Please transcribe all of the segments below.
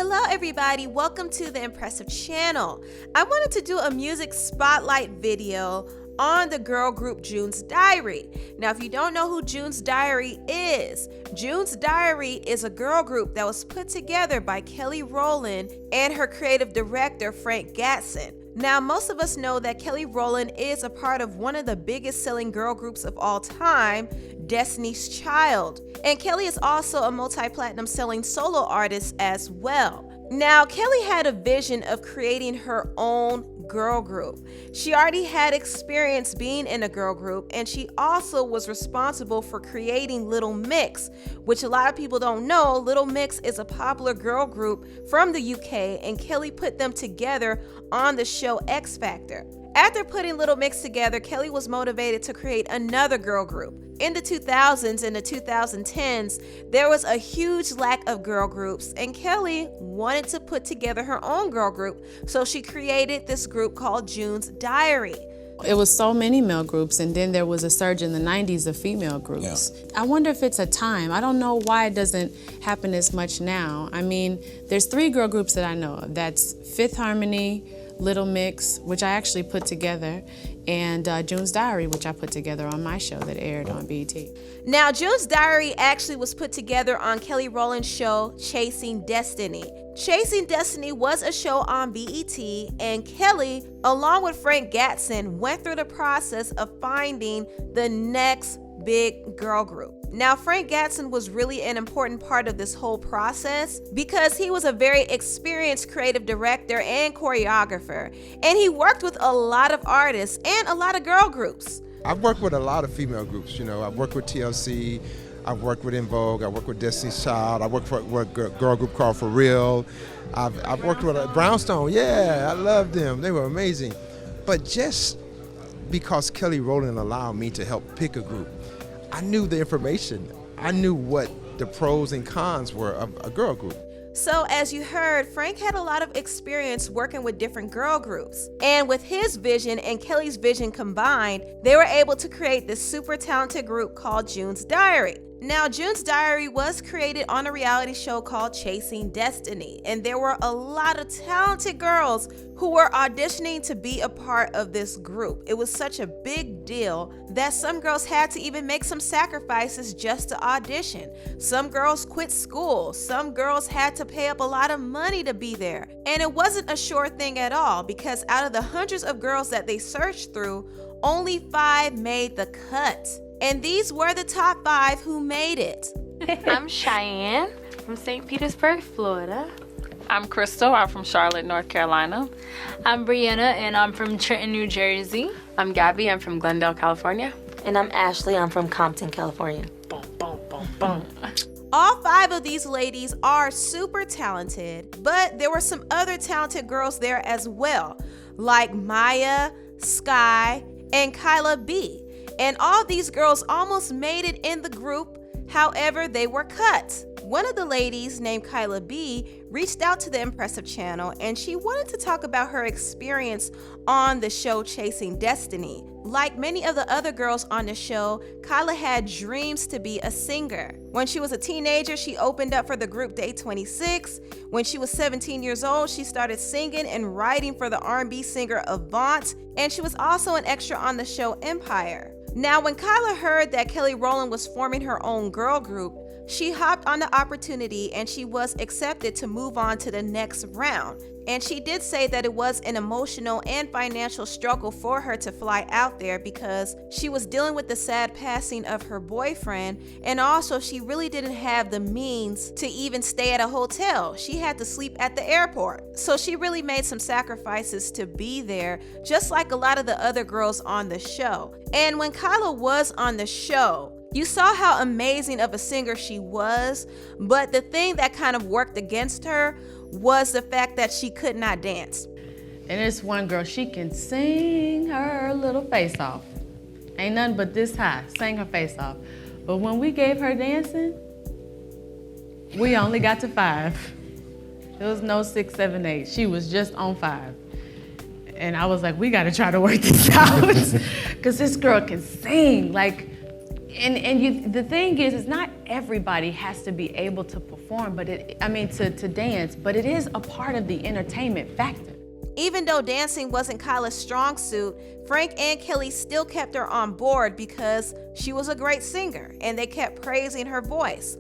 Hello everybody, welcome to the Empressive channel. I wanted to do a music spotlight video on the girl group June's Diary. Now if you don't know who June's Diary is a girl group that was put together by Kelly Rowland and her creative director Frank Gatson. Now most of us know that Kelly Rowland is a part of one of the biggest selling girl groups of all time, Destiny's Child. And Kelly is also a multi-platinum selling solo artist as well. Now, Kelly had a vision of creating her own girl group. She already had experience being in a girl group, and she also was responsible for creating l.a.n.c.e, which a lot of people don't know. l.a.n.c.e is a popular girl group from the UK, and Kelly put them together on the show X Factor. After putting l.a.n.c.e together, Kelly was motivated to create another girl group. In the 2000s and the 2010s, there was a huge lack of girl groups, and Kelly wanted to put together her own girl group, so she created this group called June's Diary. It was so many male groups, and then there was a surge in the 90s of female groups. Yeah. I wonder if it's a time. I don't know why it doesn't happen as much now. I mean, there's 3 girl groups that I know of. That's Fifth Harmony, l.a.n.c.e, which I actually put together, and June's Diary, which I put together on my show that aired on BET. Now, June's Diary actually was put together on Kelly Rowland's show, Chasing Destiny. Chasing Destiny was a show on BET, and Kelly, along with Frank Gatson, went through the process of finding the next big girl group. Now, Frank Gatson was really an important part of this whole process because he was a very experienced creative director and choreographer, and he worked with a lot of artists and a lot of girl groups. I've worked with a lot of female groups. You know, I've worked with TLC, I've worked with En Vogue, I've worked with Destiny's Child, I've worked for a girl group called For Real, I've worked with Brownstone. Yeah, I love them. They were amazing. But just because Kelly Rowland allowed me to help pick a group, I knew the information. I knew what the pros and cons were of a girl group. So as you heard, Frank had a lot of experience working with different girl groups. And with his vision and Kelly's vision combined, they were able to create this super talented group called June's Diary. Now, June's Diary was created on a reality show called Chasing Destiny, and there were a lot of talented girls who were auditioning to be a part of this group. It was such a big deal that some girls had to even make some sacrifices just to audition. Some girls quit school. Some girls had to pay up a lot of money to be there. And it wasn't a sure thing at all, because out of the hundreds of girls that they searched through, only 5 made the cut. And these were the top 5 who made it. I'm Cheyenne from St. Petersburg, Florida. I'm Crystal. I'm from Charlotte, North Carolina. I'm Brianna, and I'm from Trenton, New Jersey. I'm Gabby. I'm from Glendale, California. And I'm Ashley. I'm from Compton, California. Boom, boom, boom, boom. All 5 of these ladies are super talented, but there were some other talented girls there as well, like Maya, Sky, and Kyla B. And all these girls almost made it in the group, however, they were cut. One of the ladies, named Kyla B, reached out to the Empressive channel, and she wanted to talk about her experience on the show Chasing Destiny. Like many of the other girls on the show, Kyla had dreams to be a singer. When she was a teenager, she opened up for the group Day 26. When she was 17 years old, she started singing and writing for the R&B singer Avant, and she was also an extra on the show Empire. Now, when Kyla heard that Kelly Rowland was forming her own girl group, she hopped on the opportunity and she was accepted to move on to the next round. And she did say that it was an emotional and financial struggle for her to fly out there because she was dealing with the sad passing of her boyfriend, and also she really didn't have the means to even stay at a hotel. She had to sleep at the airport. So she really made some sacrifices to be there, just like a lot of the other girls on the show. And when Kyla was on the show, you saw how amazing of a singer she was, but the thing that kind of worked against her was the fact that she could not dance. And this one girl, she can sing her little face off. Ain't nothing but this high, sang her face off. But when we gave her dancing, we only got to 5. There was no 6, 7, 8. She was just on 5. And I was like, we gotta try to work this out. Because this girl can sing. Like, The thing is not everybody has to be able to perform, but to dance, but it is a part of the entertainment factor. Even though dancing wasn't Kyla's strong suit, Frank and Kelly still kept her on board because she was a great singer and they kept praising her voice.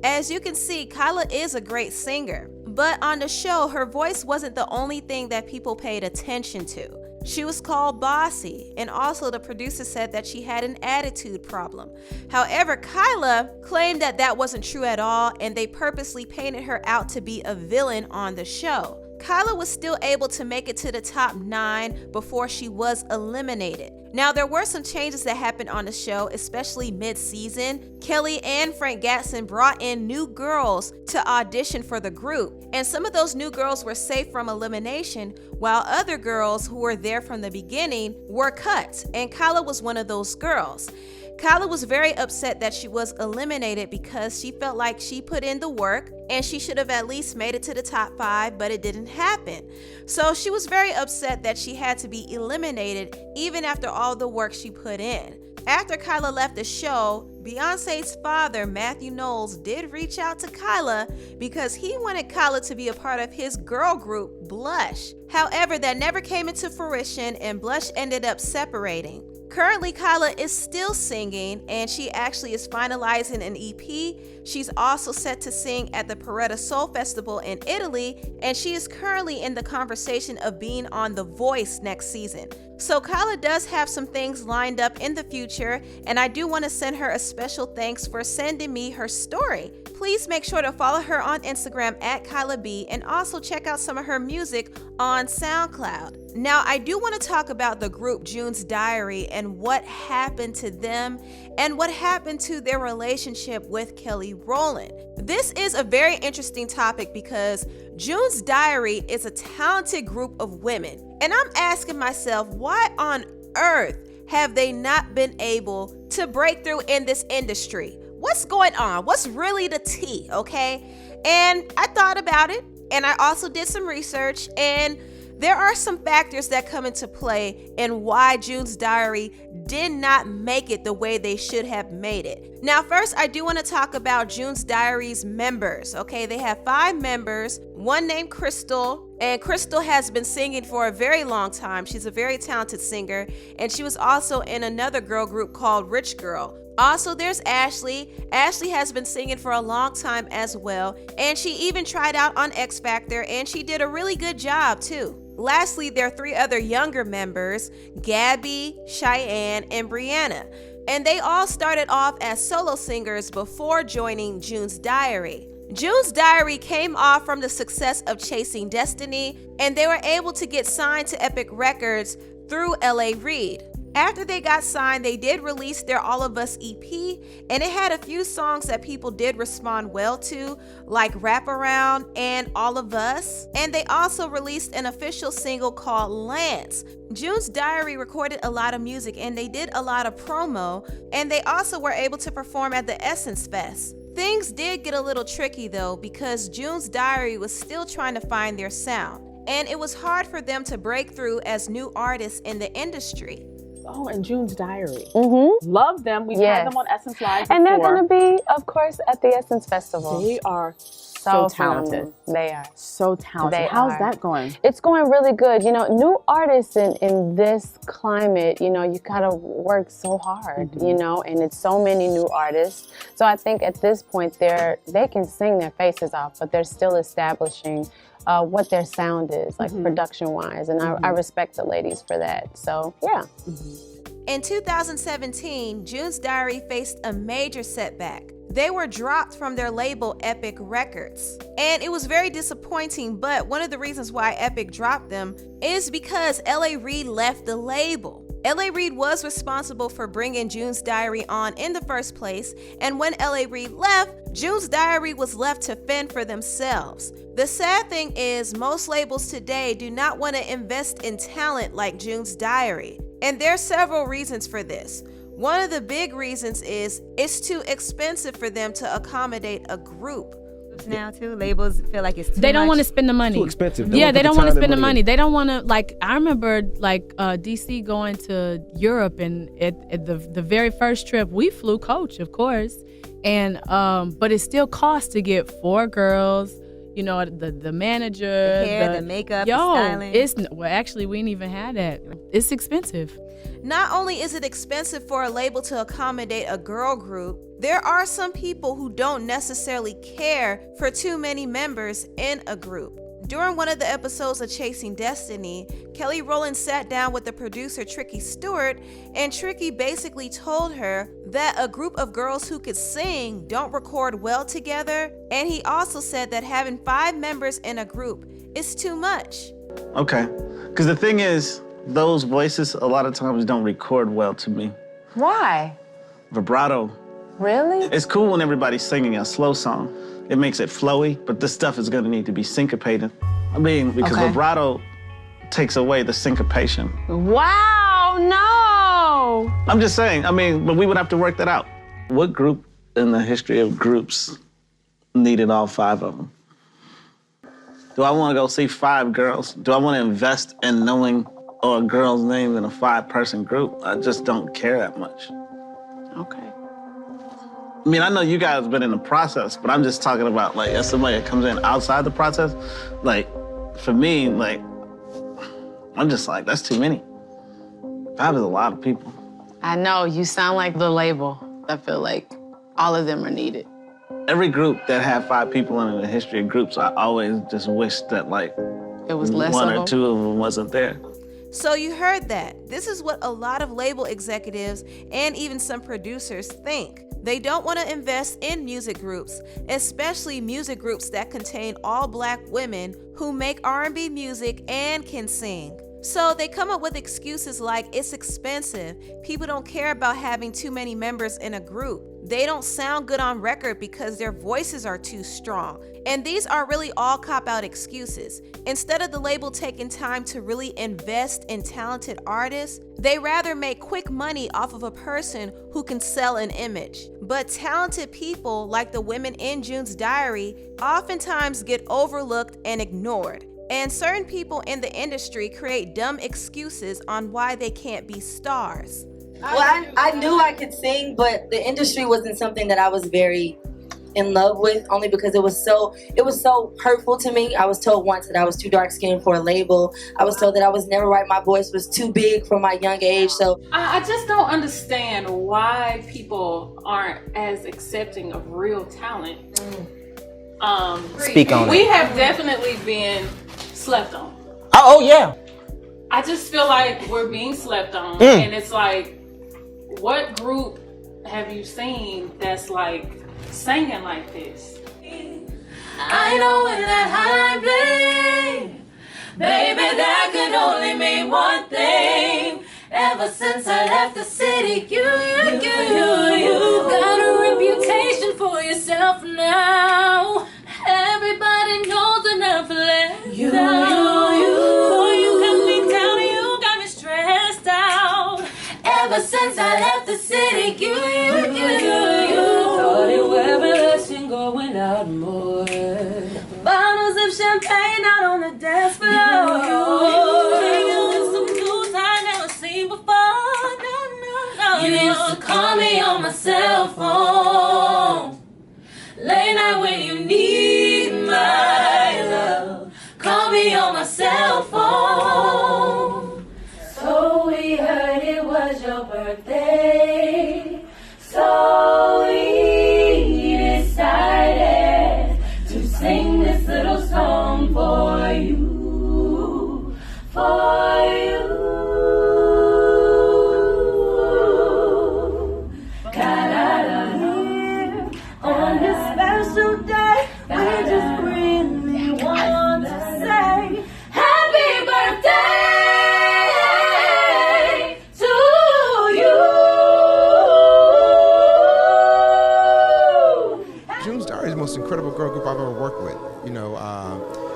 As you can see, Kyla is a great singer, but on the show, her voice wasn't the only thing that people paid attention to. She was called bossy, and also the producer said that she had an attitude problem. However, Kyla claimed that that wasn't true at all, and they purposely painted her out to be a villain on the show. Kyla was still able to make it to the top 9 before she was eliminated. Now, there were some changes that happened on the show, especially mid-season. Kelly and Frank Gatson brought in new girls to audition for the group, and some of those new girls were safe from elimination, while other girls who were there from the beginning were cut, and Kyla was one of those girls. Kyla was very upset that she was eliminated because she felt like she put in the work and she should have at least made it to the top 5, but it didn't happen. So she was very upset that she had to be eliminated even after all the work she put in. After Kyla left the show, Beyonce's father, Matthew Knowles, did reach out to Kyla because he wanted Kyla to be a part of his girl group, Blush. However, that never came into fruition and Blush ended up separating. Currently, Kyla is still singing, and she actually is finalizing an EP. She's also set to sing at the Paretta Soul Festival in Italy, and she is currently in the conversation of being on The Voice next season. So Kyla does have some things lined up in the future, and I do want to send her a special thanks for sending me her story. Please make sure to follow her on Instagram at Kyla B, and also check out some of her music on SoundCloud. Now, I do want to talk about the group June's Diary and what happened to them and what happened to their relationship with Kelly Rowland. This is a very interesting topic because June's Diary is a talented group of women. And I'm asking myself, why on earth have they not been able to break through in this industry? What's going on? What's really the tea, okay? And I thought about it, and I also did some research, and there are some factors that come into play in why June's Diary did not make it the way they should have made it. Now, first, I do want to talk about June's Diary's members, okay? They have 5 members, one named Crystal, and Crystal has been singing for a very long time. She's a very talented singer, and she was also in another girl group called Rich Girl. Also, there's Ashley. Ashley has been singing for a long time as well, and she even tried out on X Factor, and she did a really good job too. Lastly, there are 3 other younger members, Gabby, Cheyenne, and Brianna. And they all started off as solo singers before joining June's Diary. June's Diary came off from the success of Chasing Destiny, and they were able to get signed to Epic Records through L.A. Reid. After they got signed, they did release their All of Us EP, and it had a few songs that people did respond well to, like Wrap Around and All of Us, and they also released an official single called l.a.n.c.e. June's Diary recorded a lot of music, and they did a lot of promo, and they also were able to perform at the Essence Fest. Things did get a little tricky though, because June's Diary was still trying to find their sound, and it was hard for them to break through as new artists in the industry. Oh, and June's Diary. Mm-hmm. Love them. We've had them on Essence Live before. And they're going to be, of course, at the Essence Festival. They are so talented. Phenomenal. They are. So talented. How's that going? It's going really good. You know, new artists in this climate, you know, you gotta work so hard, you know, and it's so many new artists. So I think at this point they can sing their faces off, but they're still establishing what their sound is, like production-wise, and I respect the ladies for that. So, yeah. In 2017, June's Diary faced a major setback. They were dropped from their label Epic Records. And it was very disappointing, but one of the reasons why Epic dropped them is because L.A. Reid left the label. L.A. Reid was responsible for bringing June's Diary on in the first place, and when L.A. Reid left, June's Diary was left to fend for themselves. The sad thing is, most labels today do not want to invest in talent like June's Diary. And there are several reasons for this. One of the big reasons is it's too expensive for them to accommodate a group. Now too, labels feel like it's too They don't much. want to spend the money. Too expensive. They don't want to spend the money. They don't want to, like, I remember DC going to Europe, and at the very first trip we flew coach, of course, and but it still costs to get 4 girls. You know, the manager, the hair, the makeup, the styling. Actually, we didn't even have that. It's expensive. Not only is it expensive for a label to accommodate a girl group, there are some people who don't necessarily care for too many members in a group. During one of the episodes of Chasing Destiny, Kelly Rowland sat down with the producer Tricky Stewart, and Tricky basically told her that a group of girls who could sing don't record well together, and he also said that having 5 members in a group is too much. Okay, because the thing is, those voices a lot of times don't record well to me. Why? Vibrato. Really? It's cool when everybody's singing a slow song. It makes it flowy, but this stuff is gonna need to be syncopated. I mean, because vibrato takes away the syncopation. Wow, no! I'm just saying, I mean, but we would have to work that out. What group in the history of groups needed all 5 of them? Do I wanna go see 5 girls? Do I wanna invest in knowing a girl's name in a 5-person group? I just don't care that much. Okay. I mean, I know you guys have been in the process, but I'm just talking about, like, as somebody that comes in outside the process, like, for me, like, I'm just like, that's too many. 5 is a lot of people. I know, you sound like the label. I feel like all of them are needed. Every group that had 5 people in the history of groups, I always just wish that, like, it was less 1 of or them. 2 of them wasn't there. So you heard that. This is what a lot of label executives and even some producers think. They don't want to invest in music groups, especially music groups that contain all Black women who make R&B music and can sing. So they come up with excuses like it's expensive, people don't care about having too many members in a group, they don't sound good on record because their voices are too strong. And these are really all cop-out excuses. Instead of the label taking time to really invest in talented artists, they rather make quick money off of a person who can sell an image. But talented people, like the women in June's Diary, oftentimes get overlooked and ignored. And certain people in the industry create dumb excuses on why they can't be stars. Well, I knew I could sing, but the industry wasn't something that I was very in love with, only because it was so hurtful to me. I was told once that I was too dark-skinned for a label. I was told that I was never right. My voice was too big for my young age. So I just don't understand why people aren't as accepting of real talent. Speak on it. We have definitely been slept on. Oh yeah. I just feel like we're being slept on, and it's like, what group have you seen that's like singing like this? I know when that high blame, baby, that could only mean one thing. Ever since I left the city, you got a reputation for yourself now. Everybody knows enough for less. You got me down and you got me stressed out. Ever since I left the city, you thought it would be less and going out more. Bottles of champagne out on the dance floor. Taking with some dudes I never seen before. No. You used to call me on my cell phone. Late night when you need my love. Call me on my cell phone. So we heard it was your birthday. for you. Got out of here on this special day. We just really want to say happy birthday to you. June's Diary is the most incredible girl group I've ever worked with. You know,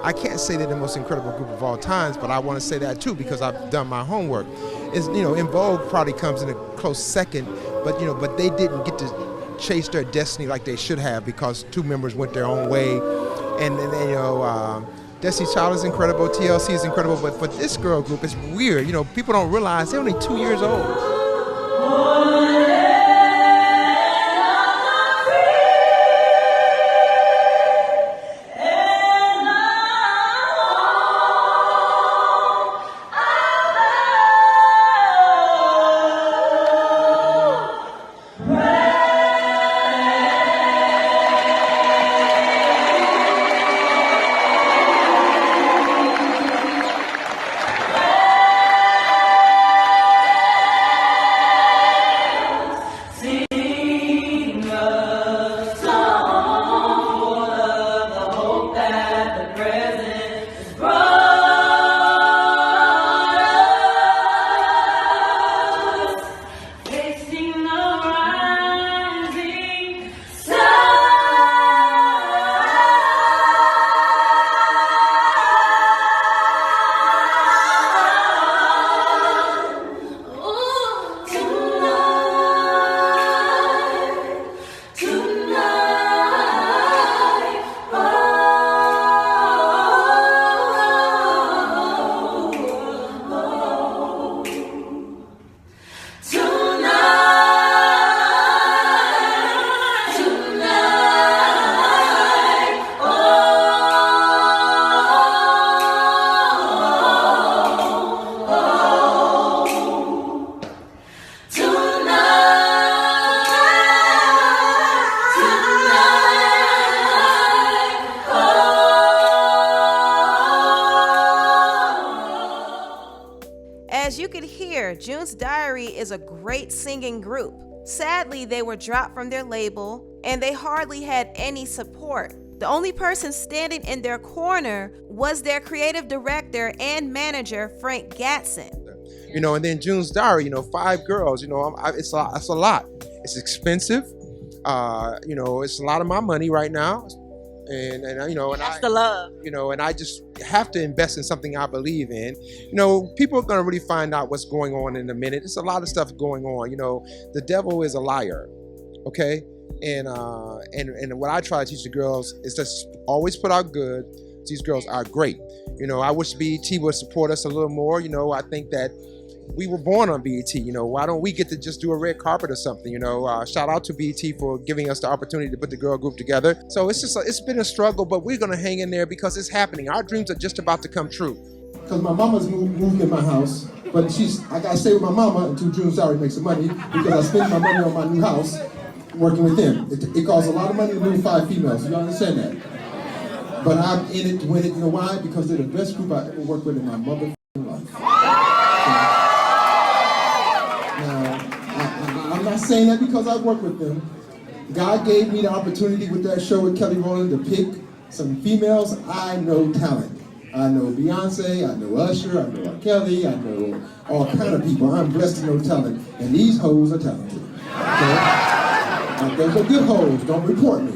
I can't say they're the most incredible group of all times, but I want to say that too because I've done my homework. Is En Vogue probably comes in a close second, but but they didn't get to chase their destiny like they should have because two members went their own way, and Destiny's Child is incredible, TLC is incredible, but for this girl group, it's weird. People don't realize they're only 2 years old. As you can hear, June's Diary is a great singing group. Sadly, they were dropped from their label, and they hardly had any support. The only person standing in their corner was their creative director and manager, Frank Gatson. And then June's Diary, 5 girls, it's a lot. It's expensive. It's a lot of my money right now. And That's the love. And I just have to invest in something I believe in. People are going to really find out what's going on in a minute. There's a lot of stuff going on. The devil is a liar, okay? And what I try to teach the girls is just always put out good. These girls are great. I wish BET would support us a little more. I think that we were born on BET. Why don't we get to just do a red carpet or something? Shout out to BET for giving us the opportunity to put the girl group together. So it's been a struggle, but we're gonna hang in there because it's happening. Our dreams are just about to come true. Because my mama's moved in my gotta stay with my mama until June's Diary makes the money because I spend my money on my new house working with them. It costs a lot of money to move 5 females. You understand that? But I'm in it to win it. You know why? Because they're the best group I ever worked with in my motherfucking life. I'm not saying that because I work with them. God gave me the opportunity with that show with Kelly Rowland to pick some females I know talent. I know Beyonce, I know Usher, I know R. Kelly, I know all kind of people. I'm blessed to know talent, and these hoes are talented. Okay? Those are good hoes, don't report me.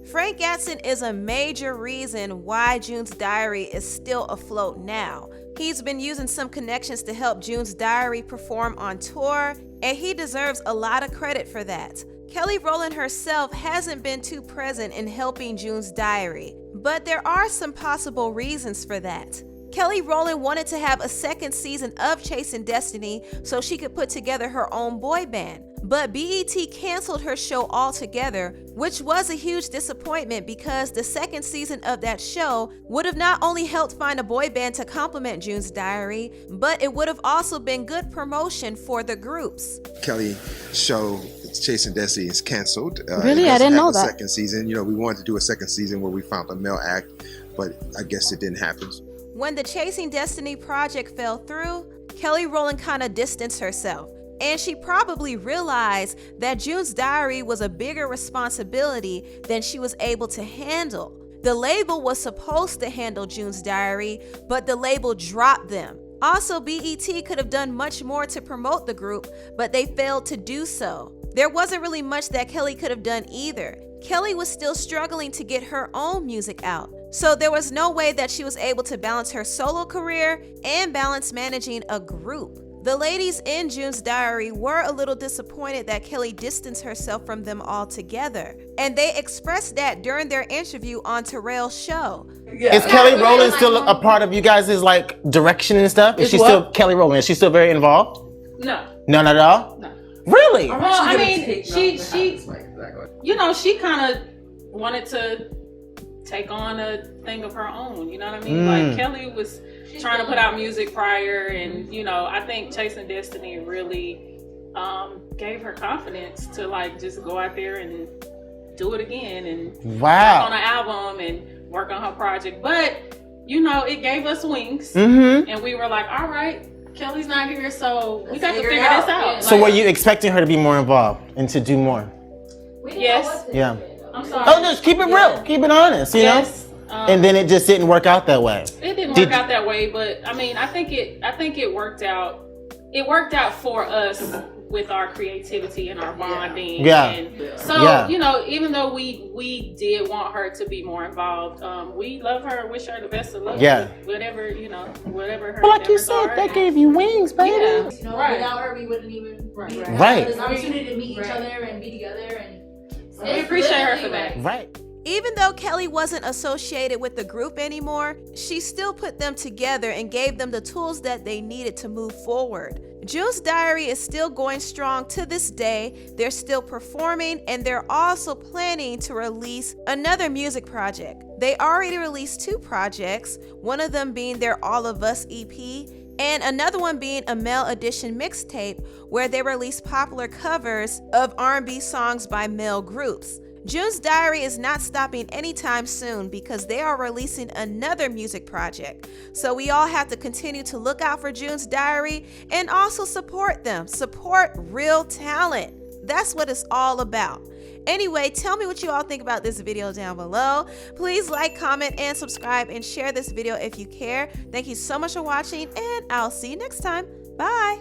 Frank Gatson is a major reason why June's Diary is still afloat now. He's been using some connections to help June's Diary perform on tour, and he deserves a lot of credit for that. Kelly Rowland herself hasn't been too present in helping June's Diary, but there are some possible reasons for that. Kelly Rowland wanted to have a second season of Chasing Destiny so she could put together her own boy band. But BET canceled her show altogether, which was a huge disappointment because the second season of that show would have not only helped find a boy band to complement June's Diary, but it would have also been good promotion for the groups. Kelly's show, Chasing Destiny, is canceled. Really? I didn't know that. Second season. We wanted to do a second season where we found a male act, but I guess it didn't happen. When the Chasing Destiny project fell through, Kelly Rowland kind of distanced herself, and she probably realized that June's Diary was a bigger responsibility than she was able to handle. The label was supposed to handle June's Diary, but the label dropped them. Also, BET could have done much more to promote the group, but they failed to do so. There wasn't really much that Kelly could have done either. Kelly was still struggling to get her own music out, so there was no way that she was able to balance her solo career and balance managing a group. The ladies in June's Diary were a little disappointed that Kelly distanced herself from them altogether, and they expressed that during their interview on Terrell's show. Yeah. Is Kelly Rowland still a part of you guys' like direction and stuff? Is she still Kelly Rowland? Is she still very involved? No. None at all? No. Really? Well, I mean, she you know, she kind of wanted to take on a thing of her own, you know what I mean? Like Kelly was trying to put out music prior, and you know, I think Chasing Destiny really gave her confidence to like just go out there and do it again and work on an album and work on her project. But you know, it gave us wings, and we were like, all right, Kelly's not here, so we got to figure this out. So were you expecting her to be more involved and to do more? Yes. Yeah. I'm sorry. Oh, just keep it real. Keep it honest, you know? And then it just didn't work out that way. It didn't work out that way, but I mean, I think it worked out. It worked out for us with our creativity and our bonding. Yeah. And so, you know, even though we did want her to be more involved, we love her, wish her the best of luck. Yeah. Whatever, you know, whatever her. But like you said, that gave you wings, baby. Yeah. You know, without her, we wouldn't even Right. this opportunity to meet each other and be together, and we appreciate her for that. Right. Even though Kelly wasn't associated with the group anymore, she still put them together and gave them the tools that they needed to move forward. June's Diary is still going strong to this day. They're still performing, and they're also planning to release another music project. They already released 2 projects, one of them being their All of Us EP, and another one being a male edition mixtape where they release popular covers of R&B songs by male groups. June's Diary is not stopping anytime soon because they are releasing another music project. So we all have to continue to look out for June's Diary and also support them. Support real talent. That's what it's all about. Anyway, tell me what you all think about this video down below. Please like, comment, and subscribe, and share this video if you care. Thank you so much for watching, and I'll see you next time. Bye.